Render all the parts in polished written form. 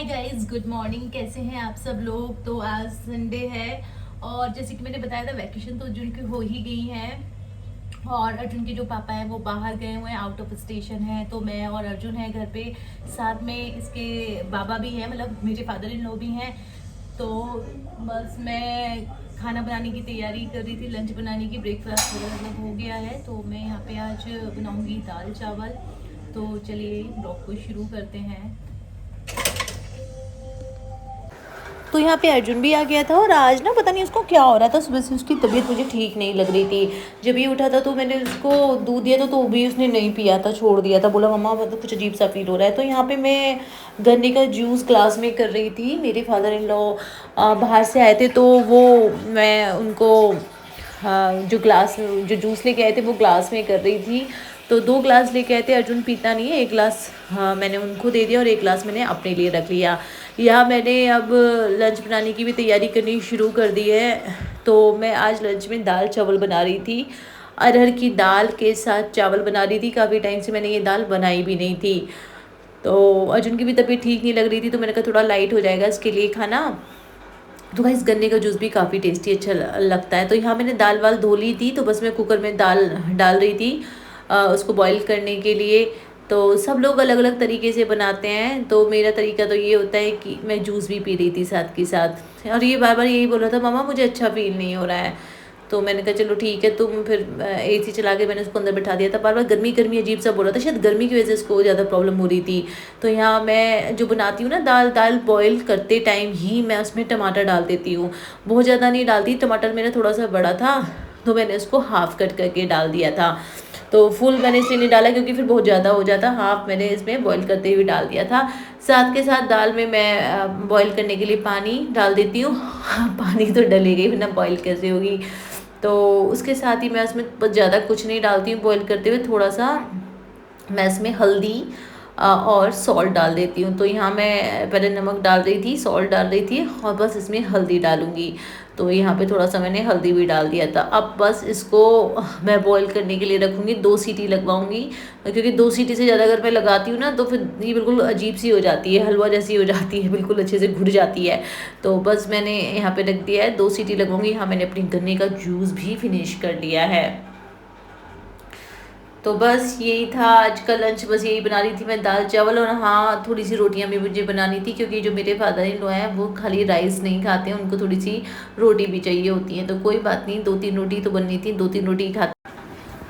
Guys, good morning. कैसे हैं आप सब लोग। तो आज संडे है और जैसे कि मैंने बताया था वैकेशन तो अर्जुन की हो ही गई है। और अर्जुन के जो पापा हैं वो बाहर गए हुए हैं, आउट ऑफ स्टेशन है। तो मैं और अर्जुन है घर पे, साथ में इसके बाबा भी हैं, मतलब मेरे फादर इन लॉ भी हैं। तो बस मैं खाना बनाने की तैयारी कर रही थी, लंच बनाने की। ब्रेकफास्ट वगैरह सब हो गया है। तो मैं यहाँ पे आज बनाऊँगी दाल चावल। तो चलिए ब्लॉग को शुरू करते हैं। तो यहाँ पे अर्जुन भी आ गया था और आज ना पता नहीं उसको क्या हो रहा था, सुबह से उसकी तबीयत मुझे ठीक नहीं लग रही थी। जब ये उठा था तो मैंने उसको दूध दिया था तो भी उसने नहीं पिया था, छोड़ दिया था। बोला मम्मा मतलब कुछ अजीब सा फील हो रहा है। तो यहाँ पे मैं गन्ने का जूस ग्लास में कर रही थी। मेरे फादर इन लॉ बाहर से आए थे तो वो मैं उनको जो जूस लेके आए थे वो ग्लास में कर रही थी। तो 2 ग्लास लेके आए थे, अर्जुन पीता नहीं है। 1 ग्लास मैंने उनको दे दिया और 1 ग्लास मैंने अपने लिए रख लिया। यहाँ मैंने अब लंच बनाने की भी तैयारी करनी शुरू कर दी है। तो मैं आज लंच में दाल चावल बना रही थी। अरहर की दाल के साथ चावल बना रही थी। काफ़ी टाइम से मैंने ये दाल बनाई भी नहीं थी। तो अर्जुन की भी तबीयत ठीक नहीं लग रही थी तो मैंने कहा थोड़ा लाइट हो जाएगा इसके लिए खाना। तो भाई इस गन्ने का जूस भी काफ़ी टेस्टी अच्छा लगता है। तो यहाँ मैंने दाल वाल धो ली थी। तो बस मैं कुकर में दाल डाल रही थी उसको बॉईल करने के लिए। तो सब लोग अलग अलग तरीके से बनाते हैं। तो मेरा तरीका तो ये होता है कि मैं जूस भी पी रही थी साथ के साथ। और ये बार बार यही बोल रहा था मामा मुझे अच्छा फील नहीं हो रहा है। तो मैंने कहा चलो ठीक है। तुम फिर एसी चला के मैंने उसको अंदर बिठा दिया था। बार बार गर्मी गर्मी अजीब सा बोल रहा था, शायद गर्मी की वजह से इसको ज़्यादा प्रॉब्लम हो रही थी। तो यहाँ मैं जो बनाती हूँ ना दाल बॉईल करते टाइम ही मैं उसमें टमाटर डाल देती हूँ। बहुत ज़्यादा नहीं डालती। टमाटर मेरा थोड़ा सा बड़ा था तो मैंने उसको हाफ़ कट करके डाल दिया था। तो फुल मैंने इसलिए नहीं डाला क्योंकि फिर बहुत ज़्यादा हो जाता। हाफ मैंने इसमें बॉईल करते हुए डाल दिया था। साथ के साथ दाल में मैं बॉईल करने के लिए पानी डाल देती हूँ। पानी तो डलेगी वरना बॉईल कैसे होगी। तो उसके साथ ही मैं उसमें ज़्यादा कुछ नहीं डालती हूँ। बॉईल करते हुए थोड़ा सा मैं इसमें हल्दी और सॉल्ट डाल देती हूँ। तो यहाँ मैं पहले नमक डाल रही थी, सॉल्ट डाल रही थी और बस इसमें हल्दी डालूँगी। तो यहाँ पे थोड़ा सा मैंने हल्दी भी डाल दिया था। अब बस इसको मैं बॉईल करने के लिए रखूँगी, 2 सीटी लगवाऊँगी। क्योंकि 2 सीटी से ज़्यादा अगर मैं लगाती हूँ ना तो फिर ये बिल्कुल अजीब सी हो जाती है, हलवा जैसी हो जाती है, बिल्कुल अच्छे से घुट जाती है। तो बस मैंने यहाँ पे रख दिया है, 2 सीटी लगवाऊँगी। यहाँ मैंने अपनी गन्ने का जूस भी फिनिश कर लिया है। तो बस यही था आज का लंच। बस यही बना रही थी मैं, दाल चावल। और हाँ थोड़ी सी रोटियां भी मुझे बनानी थी क्योंकि जो मेरे फादर इन लॉ हैं वो खाली राइस नहीं खाते हैं, उनको थोड़ी सी रोटी भी चाहिए होती है। तो कोई बात नहीं, 2-3 रोटी तो बननी थी, 2-3 रोटी खाते।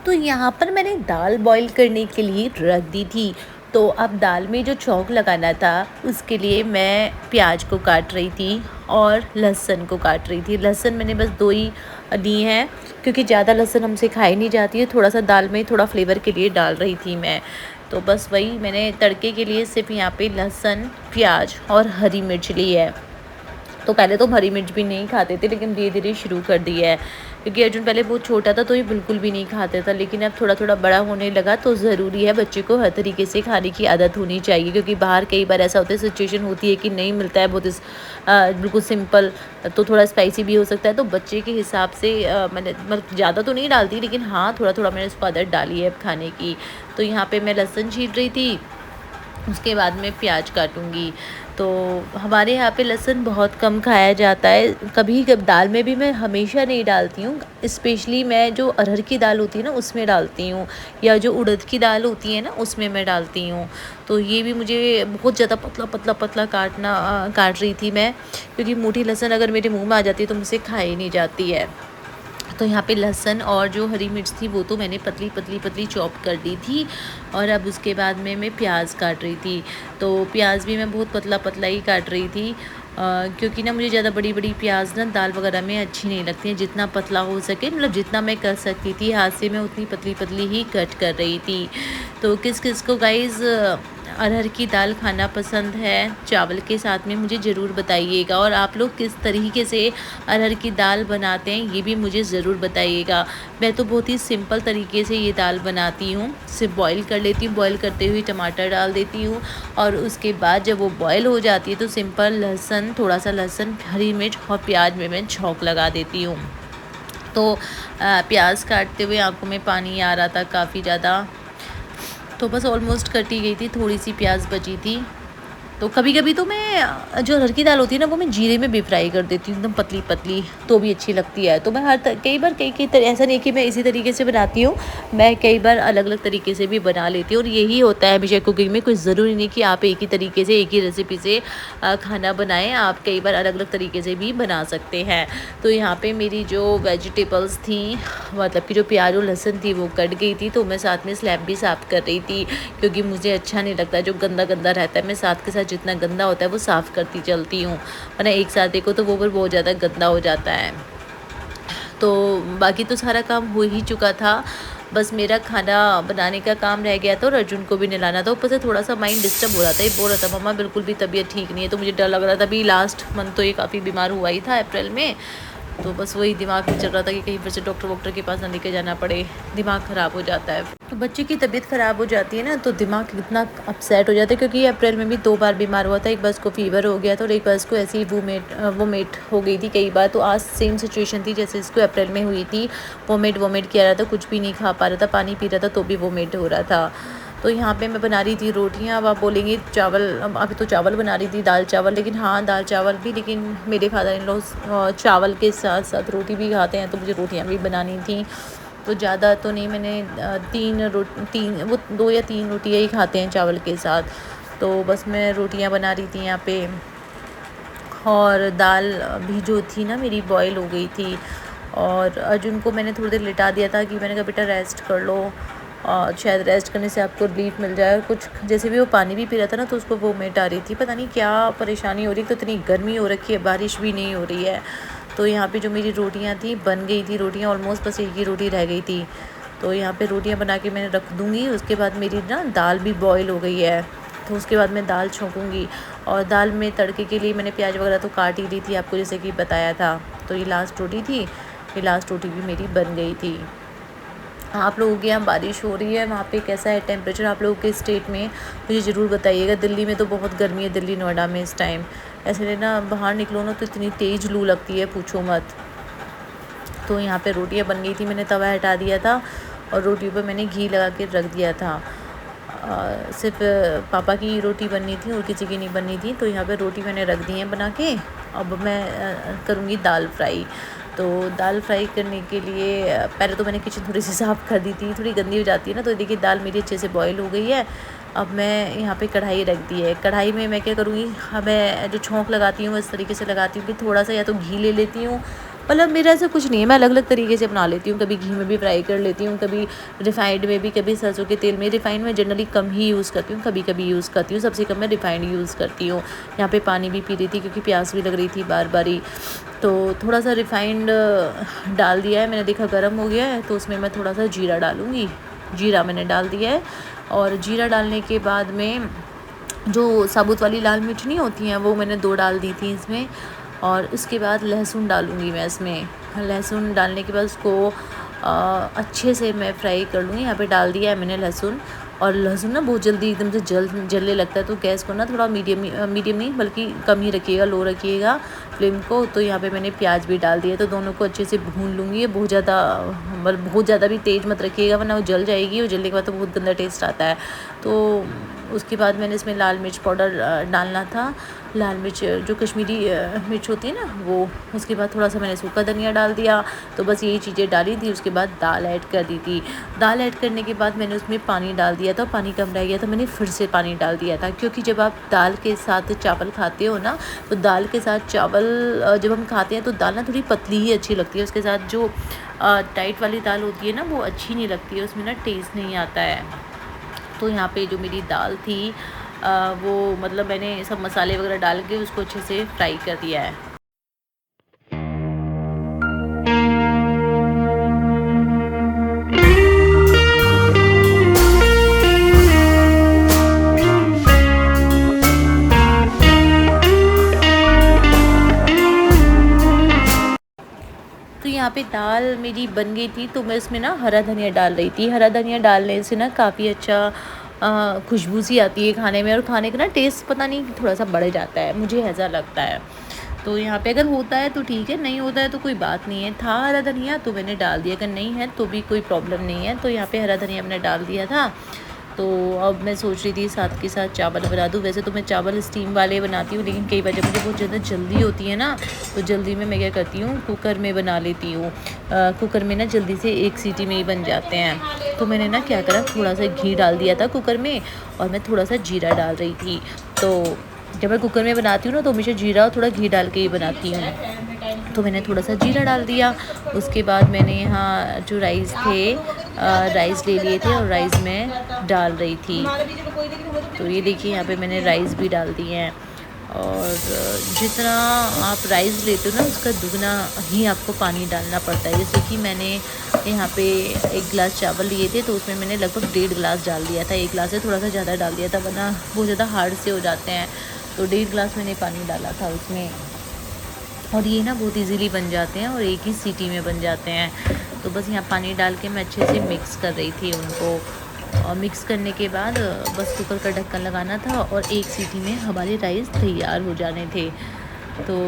तो यहाँ पर मैंने दाल बॉईल करने के लिए रख दी थी। तो अब दाल में जो छौंक लगाना था उसके लिए मैं प्याज को काट रही थी और लहसुन को काट रही थी। लहसुन मैंने बस 2 ही ली हैं क्योंकि ज़्यादा लहसुन हमसे खाई नहीं जाती है। थोड़ा सा दाल में थोड़ा फ्लेवर के लिए डाल रही थी मैं। तो बस वही मैंने तड़के के लिए सिर्फ यहाँ पे लहसुन, प्याज और हरी मिर्च ली है। तो पहले तो हरी मिर्च भी नहीं खाते थे लेकिन धीरे धीरे शुरू कर दिया है क्योंकि अर्जुन पहले बहुत छोटा था तो ये बिल्कुल भी नहीं खाते था। लेकिन अब थोड़ा थोड़ा बड़ा होने लगा तो ज़रूरी है बच्चे को हर तरीके से खाने की आदत होनी चाहिए। क्योंकि बाहर कई बार ऐसा होता है, सिचुएशन होती है कि नहीं मिलता है बहुत बिल्कुल सिंपल, तो थोड़ा स्पाइसी भी हो सकता है। तो बच्चे के हिसाब से मैंने मतलब ज़्यादा तो नहीं डालती लेकिन हाँ थोड़ा थोड़ा मैंने उसको आदत डाली है खाने की। तो यहाँ पर मैं लहसुन छील रही थी, उसके बाद में प्याज काटूंगी। तो हमारे यहाँ पे लहसुन बहुत कम खाया जाता है। कभी कभी दाल में भी मैं हमेशा नहीं डालती हूँ, स्पेशली मैं जो अरहर की दाल होती है ना उसमें डालती हूँ, या जो उड़द की दाल होती है ना उसमें मैं डालती हूँ। तो ये भी मुझे बहुत ज़्यादा पतला पतला पतला काट रही थी मैं, क्योंकि मोटी लहसुन अगर मेरे मुँह में आ जाती है तो मुझसे खाई नहीं जाती है। तो यहाँ पे लहसुन और जो हरी मिर्च थी वो तो मैंने पतली पतली पतली चॉप कर दी थी। और अब उसके बाद में मैं प्याज काट रही थी। तो प्याज भी मैं बहुत पतला पतला ही काट रही थी क्योंकि ना मुझे ज़्यादा बड़ी बड़ी प्याज ना दाल वगैरह में अच्छी नहीं लगती हैं। जितना पतला हो सके, मतलब जितना मैं कर सकती थी हाथ से, मैं उतनी पतली पतली ही कट कर रही थी। तो किस किस को गाइज़ अरहर की दाल खाना पसंद है चावल के साथ में, मुझे ज़रूर बताइएगा। और आप लोग किस तरीके से अरहर की दाल बनाते हैं ये भी मुझे ज़रूर बताइएगा। मैं तो बहुत ही सिंपल तरीके से ये दाल बनाती हूँ, सिर्फ बॉईल कर लेती हूँ, बॉईल करते हुए टमाटर डाल देती हूँ और उसके बाद जब वो बॉईल हो जाती है तो सिंपल लहसुन, थोड़ा सा लहसुन, हरी मिर्च और प्याज में मैं छौंक लगा देती हूँ। तो प्याज काटते हुए आंखों में पानी आ रहा था काफ़ी ज़्यादा। तो बस ऑलमोस्ट कट ही गई थी, थोड़ी सी प्याज बची थी। तो कभी कभी तो मैं मैं जो अरहर की दाल होती है ना वो मैं जीरे में भी फ्राई कर देती हूँ एकदम पतली पतली, तो भी अच्छी लगती है। तो मैं कई बार कई ऐसा नहीं कि मैं इसी तरीके से बनाती हूँ, मैं कई बार अलग अलग तरीके से भी बना लेती हूँ। और यही होता है हमेशा कुकिंग में, कुछ ज़रूरी नहीं कि आप एक ही तरीके से एक ही रेसिपी से खाना बनाएं, आप कई बार अलग अलग तरीके से भी बना सकते हैं। तो यहाँ पे मेरी जो वेजिटेबल्स थी, मतलब कि जो प्याज और लहसुन थी वो कट गई थी, तो मैं साथ में स्लैब भी साफ़ कर रही थी, क्योंकि मुझे अच्छा नहीं लगता जो गंदा गंदा रहता है। मैं साथ के साथ जितना गंदा होता है वो साफ़ करती चलती हूँ, वरना एक साथ देखो तो वो पर बहुत ज़्यादा गंदा हो जाता है। तो बाकी तो सारा काम हो ही चुका था, बस मेरा खाना बनाने का काम रह गया था और अर्जुन को भी नहलाना था। ऊपर से थोड़ा सा माइंड डिस्टर्ब हो रहा था, ये बोल रहा था मम्मा बिल्कुल भी तबीयत ठीक नहीं है, तो मुझे डर लग रहा था। अभी लास्ट मंथ तो ये काफ़ी बीमार हुआ ही था अप्रैल में, तो बस वही दिमाग में चल रहा था कि कहीं फिर से डॉक्टर के पास ना लेके जाना पड़े, दिमाग ख़राब हो जाता है। तो बच्चे की तबीयत ख़राब हो जाती है ना तो दिमाग कितना अपसेट हो जाता है, क्योंकि ये अप्रैल में भी 2 बार बीमार हुआ था। एक बार इसको फीवर हो गया था और एक बार इसको ऐसी ही वोमिट हो गई थी कई बार। तो आज सेम सिचुएशन थी जैसे इसको अप्रैल में हुई थी, वोमिट किया रहा था, कुछ भी नहीं खा पा रहा था, पानी पी रहा था तो भी वोमिट हो रहा था। तो यहाँ पे मैं बना रही थी रोटियाँ। अब आप बोलेंगे चावल, अभी तो चावल बना रही थी, दाल चावल, लेकिन हाँ दाल चावल भी, लेकिन मेरे फादर इन लॉ चावल के साथ साथ रोटी भी खाते हैं, तो मुझे रोटियाँ भी बनानी थी। तो ज़्यादा तो नहीं, मैंने 2 या 3 रोटियाँ ही खाते हैं चावल के साथ, तो बस मैं रोटियाँ बना रही थी यहाँ पे। और दाल भी जो थी ना मेरी बॉयल हो गई थी, और अर्जुन को मैंने थोड़ी देर लिटा दिया था कि मैंने कहा बेटा रेस्ट कर लो, और शायद रेस्ट करने से आपको रिलीफ मिल जाए। और कुछ जैसे भी वो पानी भी पी रहा था ना तो उसको वोमिट आ रही थी, पता नहीं क्या परेशानी हो रही। तो इतनी गर्मी हो रखी है, बारिश भी नहीं हो रही है। तो यहाँ पे जो मेरी रोटियाँ थी बन गई थी, रोटियाँ ऑलमोस्ट बस एक ही रोटी रह गई थी। तो यहाँ पे रोटियाँ बना के मैंने रख दूँगी। उसके बाद मेरी ना दाल भी बॉयल हो गई है, तो उसके बाद मैं दाल छौंकूँगी। और दाल में तड़के के लिए मैंने प्याज वगैरह तो काट ही ली थी आपको, जैसे कि बताया था। तो ये लास्ट रोटी थी, ये लास्ट रोटी भी मेरी बन गई थी। आप लोगों के यहाँ बारिश हो रही है, वहाँ पे कैसा है टेम्परेचर आप लोगों के स्टेट में, मुझे ज़रूर बताइएगा। दिल्ली में तो बहुत गर्मी है, दिल्ली नोएडा में इस टाइम ऐसे ना बाहर निकलो ना तो इतनी तेज़ लू लगती है, पूछो मत। तो यहाँ पे रोटियाँ बन गई थी, मैंने तवा हटा दिया था और रोटियों पे मैंने घी लगा के रख दिया था। सिर्फ पापा की रोटी बननी थी और किसी की नहीं बननी थी। तो यहाँ पे रोटी मैंने रख दी है बना के। अब मैं करूँगी दाल फ्राई। तो दाल फ्राई करने के लिए पहले तो मैंने किचन थोड़ी सी साफ़ कर दी थी, थोड़ी गंदी हो जाती है ना। तो देखिए दाल मेरी अच्छे से बॉईल हो गई है। अब मैं यहाँ पे कढ़ाई रख दी है। कढ़ाई में मैं क्या करूँगी, मैं जो छौंक लगाती हूँ इस तरीके से लगाती हूँ कि थोड़ा सा या तो घी ले लेती हूँ, मतलब मेरा ऐसा कुछ नहीं है, मैं अलग अलग तरीके से बना लेती हूँ। कभी घी में भी फ्राई कर लेती हूँ, कभी रिफाइंड में भी, कभी सरसों के तेल में। रिफाइंड में जनरली कम ही यूज़ करती हूँ, कभी कभी यूज़ करती हूँ, सबसे कम मैं रिफाइंड यूज़ करती हूँ। यहाँ पे पानी भी पी रही थी क्योंकि प्यास भी लग रही थी बार बारी। तो थोड़ा सा रिफाइंड डाल दिया है मैंने, देखा गर्म हो गया है तो उसमें मैं थोड़ा सा जीरा डालूँगी। जीरा मैंने डाल दिया है, और जीरा डालने के बाद में जो साबुत वाली लाल मिर्च नहीं होती हैं वो मैंने 2 डाल दी थी इसमें। और उसके बाद लहसुन डालूँगी मैं इसमें। लहसुन डालने के बाद उसको अच्छे से मैं फ्राई कर लूँगी। यहाँ पे डाल दिया है मैंने लहसुन। और लहसुन ना बहुत जल्दी एकदम से जलने लगता है, तो गैस को ना थोड़ा मीडियम नहीं बल्कि कम ही रखिएगा, लो रखिएगा फ्लेम को। तो यहाँ पे मैंने प्याज भी डाल दिया, तो दोनों को अच्छे से भून लूँगी। बहुत ज़्यादा भी तेज़ मत रखिएगा वरना वो जल जाएगी, और जलने के बाद तो बहुत गंदा टेस्ट आता है। तो उसके बाद मैंने इसमें लाल मिर्च पाउडर डालना था, लाल मिर्च जो कश्मीरी मिर्च होती है ना वो। उसके बाद थोड़ा सा मैंने सूखा धनिया डाल दिया। तो बस यही चीज़ें डाली थी। उसके बाद दाल ऐड कर दी थी। दाल ऐड करने के बाद मैंने उसमें पानी डाल दिया था, पानी कम रह गया था, मैंने फिर से पानी डाल दिया था। क्योंकि जब आप दाल के साथ चावल खाते हो ना, तो दाल के साथ चावल जब हम खाते हैं तो दाल ना थोड़ी पतली ही अच्छी लगती है। उसके साथ जो टाइट वाली दाल होती है ना वो अच्छी नहीं लगती है, उसमें ना टेस्ट नहीं आता है। तो यहाँ पे जो मेरी दाल थी वो मतलब मैंने सब मसाले वगैरह डाल के उसको अच्छे से फ्राई कर दिया है। तो यहाँ पे दाल मेरी बन गई थी, तो मैं इसमें ना हरा धनिया डाल रही थी। हरा धनिया डालने से ना काफ़ी अच्छा खुशबू सी आती है खाने में, और खाने का ना टेस्ट पता नहीं थोड़ा सा बढ़ जाता है, मुझे ऐसा लगता है। तो यहाँ पे अगर होता है तो ठीक है, नहीं होता है तो कोई बात नहीं है। था हरा धनिया तो मैंने डाल दिया, अगर नहीं है तो भी कोई प्रॉब्लम नहीं है। तो यहाँ पे हरा धनिया मैंने डाल दिया था। तो अब मैं सोच रही थी साथ के साथ चावल बना दूँ। वैसे तो मैं चावल स्टीम वाले बनाती हूँ, लेकिन कई बार जब मुझे बहुत ज़्यादा जल्दी होती है ना, तो जल्दी में मैं क्या करती हूँ, कुकर में बना लेती हूँ। कुकर में ना जल्दी से एक सीटी में ही बन जाते हैं। तो मैंने ना क्या करा, थोड़ा सा घी डाल दिया था कुकर में, और मैं थोड़ा सा जीरा डाल रही थी। तो जब मैं कुकर में बनाती हूँ ना, तो हमेशा जीरा और थोड़ा घी डाल के ही बनाती हूँ। तो मैंने थोड़ा सा जीरा डाल दिया। उसके बाद मैंने यहाँ जो राइस थे, राइस ले लिए थे और राइस में डाल रही थी। तो ये देखिए यहाँ पे मैंने राइस भी डाल दिए हैं। और जितना आप राइस लेते हो ना, उसका दुगना ही आपको पानी डालना पड़ता है। जैसे कि मैंने यहाँ पे 1 गिलास चावल लिए थे, तो उसमें मैंने लगभग 1.5 गिलास डाल दिया था। 1 गिलास से थोड़ा सा ज़्यादा डाल दिया था, वरना बहुत ज़्यादा हार्ड से हो जाते हैं। तो 1.5 गिलास मैंने पानी डाला था उसमें। और ये ना बहुत इजीली बन जाते हैं और एक ही सीटी में बन जाते हैं। तो बस यहाँ पानी डाल के मैं अच्छे से मिक्स कर रही थी उनको। और मिक्स करने के बाद बस कुकर का ढक्कन लगाना था और एक सीटी में हमारे राइस तैयार हो जाने थे। तो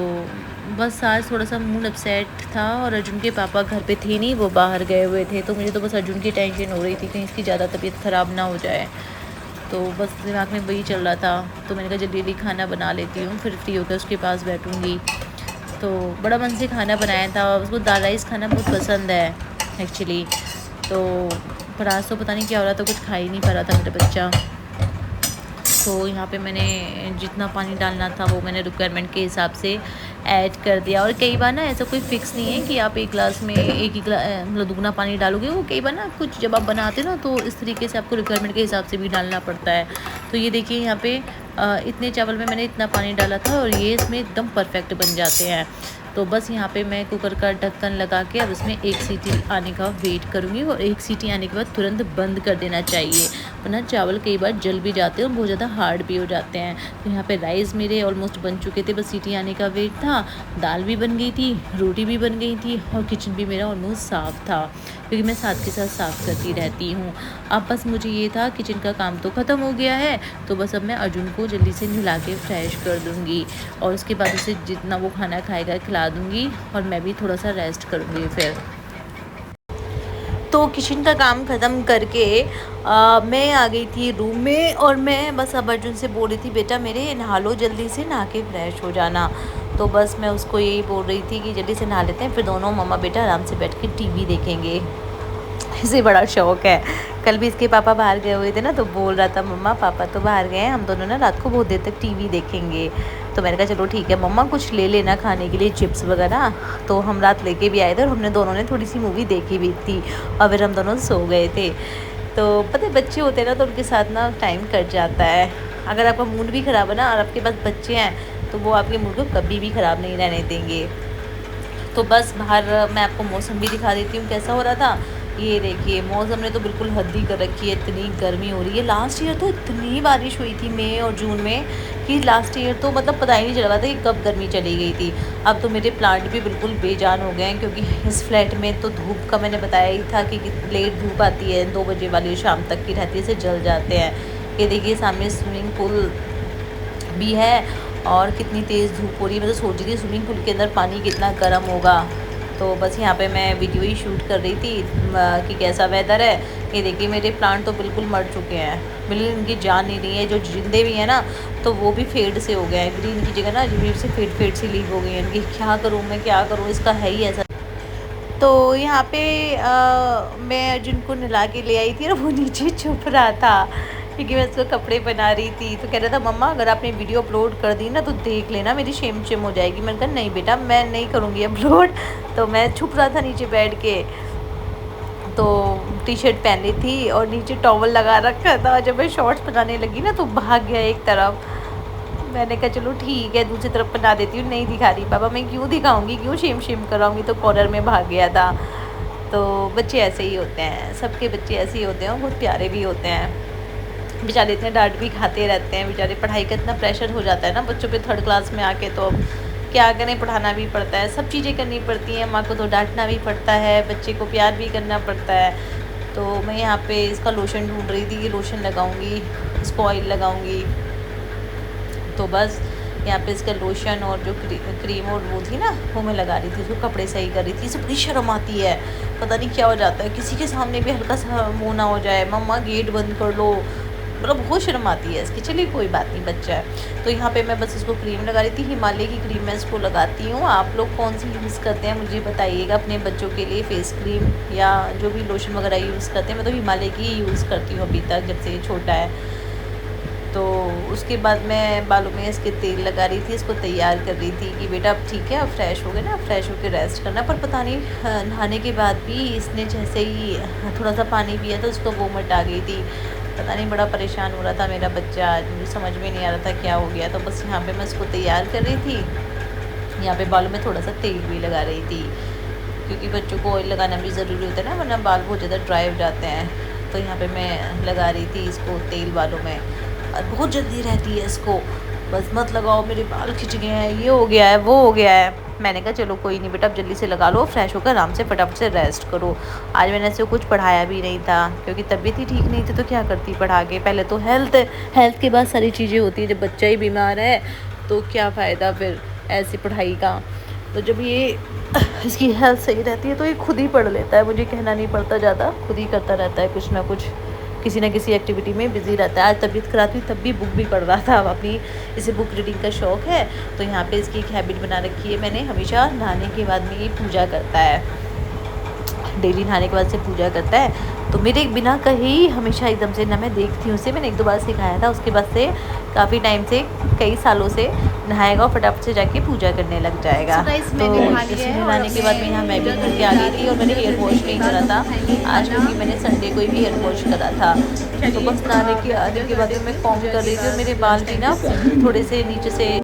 बस आज थोड़ा सा मूड अपसेट था, और अर्जुन के पापा घर पे थे नहीं, वो बाहर गए हुए थे। तो मुझे तो बस अर्जुन की टेंशन हो रही थी कहीं इसकी ज़्यादा तबीयत ख़राब ना हो जाए। तो बस दिमाग में वही चल रहा था। तो मैंने कहा जल्दी जल्दी खाना बना लेती हूँ, फिर फ्री होकर उसके पास बैठूँगी। तो बड़ा मन से खाना बनाया था, उसको दाल राइस खाना बहुत पसंद है एक्चुअली। तो पर आज तो पता नहीं क्या हो रहा था, कुछ खा ही नहीं पा रहा था मेरा बच्चा। तो यहाँ पे मैंने जितना पानी डालना था वो मैंने रिक्वायरमेंट के हिसाब से ऐड कर दिया। और कई बार ना ऐसा कोई फ़िक्स नहीं है कि आप 1 गिलास में 1 ही मतलब दुगना पानी डालोगे। वो कई बार ना कुछ जब आप बनाते हो ना, तो इस तरीके से आपको रिक्वायरमेंट के हिसाब से भी डालना पड़ता है। तो ये देखिए यहाँ पे इतने चावल में मैंने इतना पानी डाला था, और ये इसमें एकदम परफेक्ट बन जाते हैं। तो बस यहाँ पे मैं कुकर का ढक्कन लगा के अब इसमें 1 सीटी आने का वेट करूँगी, और 1 सीटी आने के बाद तुरंत बंद कर देना चाहिए, वरना चावल कई बार जल भी जाते हैं और बहुत ज़्यादा हार्ड भी हो जाते हैं। तो यहाँ पे राइस मेरे ऑलमोस्ट बन चुके थे, बस सीटी आने का वेट था। दाल भी बन गई थी, रोटी भी बन गई थी, और किचन भी मेरा ऑलमोस्ट साफ़ था, क्योंकि मैं साथ के साथ साफ़ करती रहती हूँ। अब बस मुझे ये था, किचन का काम तो ख़त्म हो गया है, तो बस अब मैं अर्जुन को जल्दी से नहला के फ्रेश कर दूँगी, और उसके बाद उसे जितना वो खाना खाएगा खिला दूँगी, और मैं भी थोड़ा सा रेस्ट करूँगी फिर। तो किचन का काम ख़त्म करके मैं आ गई थी रूम में, और मैं बस अब अर्जुन से बोल रही थी, बेटा मेरे नहा लो जल्दी से, नहा के फ्रेश हो जाना। तो बस मैं उसको यही बोल रही थी कि जल्दी से नहा लेते हैं, फिर दोनों मम्मा बेटा आराम से बैठ के टीवी देखेंगे। इसे बड़ा शौक़ है। कल भी इसके पापा बाहर गए हुए थे ना, तो बोल रहा था मम्मा पापा तो बाहर गए हैं, हम दोनों ना रात को बहुत देर तक टीवी देखेंगे। तो मैंने कहा चलो ठीक है मम्मा, कुछ ले लेना खाने के लिए, चिप्स वगैरह। तो हम रात लेके भी आए थे, और हमने दोनों ने थोड़ी सी मूवी देखी भी थी, और फिर हम दोनों सो गए थे। तो पता है बच्चे होते हैं ना, तो उनके साथ ना टाइम कट जाता है। अगर आपका मूड भी ख़राब है ना, और आपके पास बच्चे हैं, तो वो आपके मूड को कभी भी ख़राब नहीं रहने देंगे। तो बस बाहर मैं आपको मौसम भी दिखा देती हूँ कैसा हो रहा था। ये देखिए मौसम ने तो बिल्कुल हद ही कर रखी है, इतनी गर्मी हो रही है। लास्ट ईयर तो इतनी बारिश हुई थी मई और जून में, कि लास्ट ईयर तो मतलब पता ही नहीं चल रहा था कि कब गर्मी चली गई थी। अब तो मेरे प्लांट भी बिल्कुल बेजान हो गए हैं, क्योंकि इस फ्लैट में तो धूप का मैंने बताया ही था कि लेट धूप आती है, 2 बजे वाली शाम तक की रहती है, से जल जाते हैं। ये देखिए सामने स्विमिंग पूल भी है, और कितनी तेज़ धूप हो रही है। मैं तो सोच रही थी स्विमिंग पूल के अंदर पानी कितना गर्म होगा। तो बस यहाँ पे मैं वीडियो ही शूट कर रही थी कि कैसा वेदर है। ये देखिए मेरे प्लांट तो बिल्कुल मर चुके हैं, बिल्कुल इनकी जान नहीं रही है। जो जिंदे भी हैं ना, तो वो भी फेड से हो गए हैं, ग्रीन की जगह ना अजीब से फेड सी लीव हो गई है इनकी। क्या करूँ मैं, क्या करूँ, इसका है ही ऐसा। तो यहाँ पे मैं जिनको नहला के ले आई थी ना, वो नीचे छुप रहा था, क्योंकि मैं उसको कपड़े पहना रही थी। तो कह रहा था मम्मा अगर आपने वीडियो अपलोड कर दी ना, तो देख लेना मेरी शेम हो जाएगी। मैंने कहा नहीं बेटा मैं नहीं करूँगी अपलोड। तो मैं छुप रहा था नीचे बैठ के। तो टी शर्ट पहनी थी और नीचे टॉवल लगा रखा था। जब मैं शॉर्ट्स बनाने लगी ना, तो भाग गया एक तरफ। मैंने कहा चलो ठीक है दूसरी तरफ बना देती हूँ, नहीं दिखा रही पापा, मैं क्यों दिखाऊंगी, क्यों शेम कराऊंगी। तो कॉर्नर में भाग गया था। तो बच्चे ऐसे ही होते हैं, सबके बच्चे ऐसे ही होते हैं, बहुत प्यारे भी होते हैं। बेचारे इतने डांट भी खाते रहते हैं, बेचारे पढ़ाई का इतना प्रेशर हो जाता है ना बच्चों पे 3rd क्लास में आके। तो अब क्या करें, पढ़ाना भी पड़ता है, सब चीज़ें करनी पड़ती हैं। माँ को तो डांटना भी पड़ता है, बच्चे को प्यार भी करना पड़ता है। तो मैं यहाँ पे इसका लोशन ढूंढ रही थी कि लोशन लगाऊंगी, इसको ऑयल लगाऊंगी। तो बस यहाँ पे इसका लोशन और जो क्रीम और वो थी ना वो मैं लगा रही थी, उसको कपड़े सही कर रही थी। इसे बड़ी शर्म आती है, पता नहीं क्या हो जाता है, किसी के सामने भी हल्का सा मुँह ना हो जाए, मम्मा गेट बंद कर लो, मतलब बहुत शर्म आती है इसकी। चलिए कोई बात नहीं, बच्चा है। तो यहाँ पे मैं बस इसको क्रीम लगा रही थी, हिमालय की क्रीम मैं इसको लगाती हूँ। आप लोग कौन सी यूज़ करते हैं मुझे बताइएगा अपने बच्चों के लिए फेस क्रीम या जो भी लोशन वगैरह यूज़ करते हैं। मैं तो हिमालय की यूज़ करती हूँ अभी तक, जब से ये छोटा है। तो उसके बाद मैं बालों में इसके तेल लगा रही थी, इसको तैयार कर रही थी कि बेटा अब ठीक है, अब फ्रेश हो गए ना, फ्रेश होकर रेस्ट करना। पर पता नहीं नहाने के बाद भी इसने जैसे ही थोड़ा सा पानी पिया तो उसको वोमिट आ गई थी। पता नहीं, बड़ा परेशान हो रहा था मेरा बच्चा आज, मुझे समझ में नहीं आ रहा था क्या हो गया। तो बस यहाँ पे मैं इसको तैयार कर रही थी, यहाँ पे बालों में थोड़ा सा तेल भी लगा रही थी, क्योंकि बच्चों को ऑयल लगाना भी ज़रूरी होता है ना, वरना बाल बहुत ज़्यादा ड्राई हो जाते हैं। तो यहाँ पे मैं लगा रही थी इसको तेल बालों में, और बहुत जल्दी रहती है इसको, बस मत लगाओ मेरे बाल खिंच गए हैं, ये हो गया है, वो हो गया है। मैंने कहा चलो कोई नहीं बेटा, अब जल्दी से लगा लो, फ्रेश होकर आराम से फटाफट से रेस्ट करो। आज मैंने ऐसे कुछ पढ़ाया भी नहीं था, क्योंकि तबीयत ही ठीक नहीं थी, तो क्या करती पढ़ा के। पहले तो हेल्थ के बाद सारी चीज़ें होती हैं, जब बच्चा ही बीमार है तो क्या फ़ायदा फिर ऐसी पढ़ाई का। तो जब ये इसकी हेल्थ सही रहती है तो ये खुद ही पढ़ लेता है, मुझे कहना नहीं पड़ता ज़्यादा, खुद ही करता रहता है कुछ ना कुछ, किसी ना किसी एक्टिविटी में बिज़ी रहता है। आज तबीयत खराब थी तब भी बुक भी पढ़ रहा था अपनी, इसे बुक रीडिंग का शौक़ है। तो यहाँ पे इसकी एक हैबिट बना रखी है मैंने, हमेशा नहाने के बाद में ये पूजा करता है, डेली नहाने के बाद से पूजा करता है। तो मेरे बिना कहे ही हमेशा एकदम से ना, मैं देखती हूँ उसे, मैंने 1-2 बार सिखाया था, उसके बाद से काफ़ी टाइम से, कई सालों से नहाएगा और फटाफट से जाके पूजा करने लग जाएगा। तो इसमें नहाने के बाद में यहाँ मैं भी घर के आ गई थी, और मैंने हेयर वॉश नहीं करा था आज, क्योंकि मैंने संडे को ही भी हेयर वॉश करा था। तो बस नहाने के आने के बाद में मैं कॉम्ब कर रही थी, और मेरे बाल भी ना थोड़े से नीचे से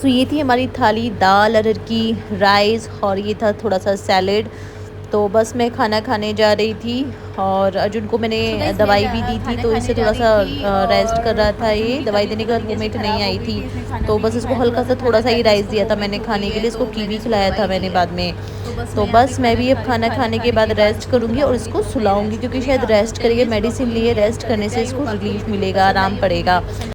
तो ये थी हमारी थाली, दाल अरहर की, राइस, और ये था थोड़ा सा सैलेड। तो बस मैं खाना खाने जा रही थी, और अर्जुन को मैंने दवाई भी दी थी, तो इससे थोड़ा सा रेस्ट कर रहा था। ये दवाई देने के बाद वोमिट नहीं आई थी, तो बस इसको हल्का सा थोड़ा सा ही राइस दिया था मैंने खाने के लिए, इसको कीवी खिलाया था मैंने बाद में। तो बस मैं भी अब खाना खाने के बाद रेस्ट करूँगी और इसको सुलाऊँगी, क्योंकि शायद रेस्ट करेंगे, मेडिसिन लिए रेस्ट करने से इसको रिलीफ मिलेगा, आराम पड़ेगा।